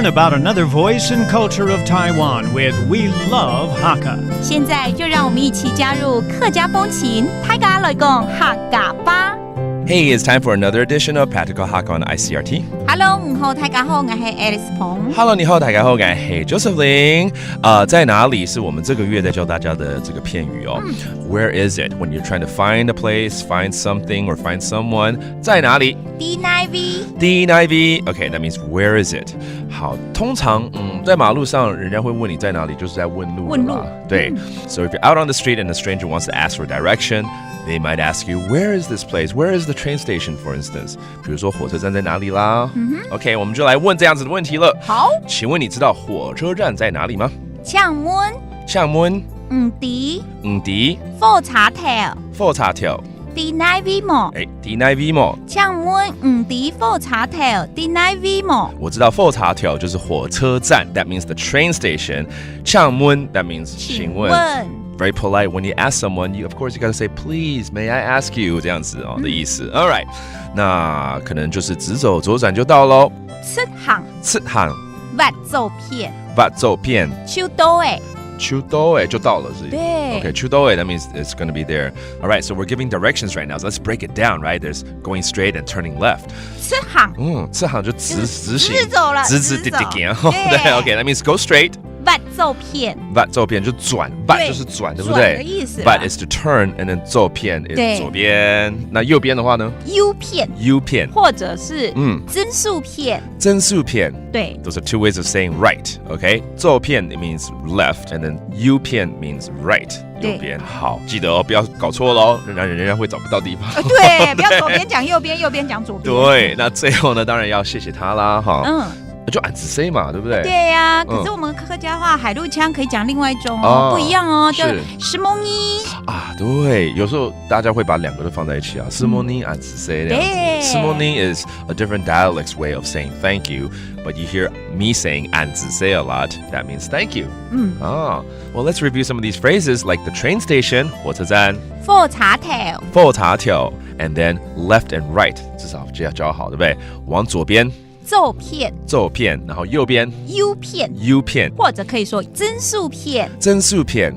learn about another voice and culture of Taiwan with We Love Hakka. 现在就让我们一起加入客家风情，大家来讲客家吧。Hey, it's time for another edition of Practical Hakka on ICRT. Hello， 大家好，我是 Alice 彭。Hello， 你好，大家好，我是 Josephine。在哪里是我们这个月在教大家的这个片语哦。Where is it? When you're trying to find a place, find something, or find someone， 在哪里 D9V。 Okay, that means where is it? 好，通常在马路上人家会问你在哪里，就是在问路了啦。对，So if you're out on the street and a stranger wants to ask for direction,They might ask you, where is this place? Where is the train station, for instance? 比如说火车站在哪里啦？OK， 我们就来问这样子的问题了。好，请问你知道火车站在哪里吗？厦门。厦门。唔知。火車頭。火車頭。D9V 麼？D9V 麼？厦門唔知火車頭 D9V 麼？我知道火車頭就是火車站 ，that means the train station. 厦門 that means 請問。Very polite when you ask someone, of course you gotta say, please, may I ask you 这样子的意思。All right， 那可能就是直走左转就到咯。出行。挖走片。秋刀就到了，是。对。Okay， 秋刀that means it's going to be there. All right, so we're giving directions right now. So let's break it down, right? There's going straight and turning left. 出行。出行就直行。直走了。直直地行。对 ，Okay, that means go straight.挖走片就转，挖就是转，对不对？转的意思。But is to turn, and then 走片 is 左边。那右边的话呢 ？U 片，或者是增速片。对。Those are two ways of saying right. Okay, 走片 it means left, and then U 片 means right. 右边。好，记得哦，不要搞错喽，人家会找不到地方。对，不要左边讲右边，右边讲左边。对，那最后呢，当然要谢谢他啦，哈。就俺子 say 嘛，对不对？对呀，可是我们客家话海陆腔可以讲另外一种不一样哦，叫石蒙尼啊。对，有时候大家会把两个都放在一起啊，石蒙尼俺子 say 这样子。石蒙尼 is a different dialect's way of saying thank you, but you hear me saying 俺子 say a lot, that means thank you. Well, let's review some of these phrases like the train station 火车站，火車頭 and then left and right 至少教好，对不对？往左边。走片，然后右边 U 片，或者可以说增速片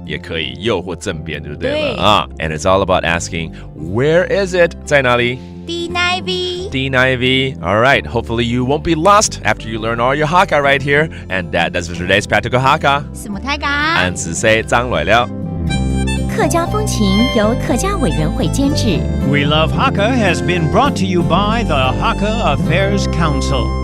也可以，右或正边，对不对了？And it's all about asking, where is it? 在哪里？D9V. All right. Hopefully you won't be lost after you learn all your Hakka right here. And that's for today's Practical Hakka. 俺子 say 张来了。客家风情由客家委员会监制。We Love Hakka has been brought to you by the Hakka Affairs Council.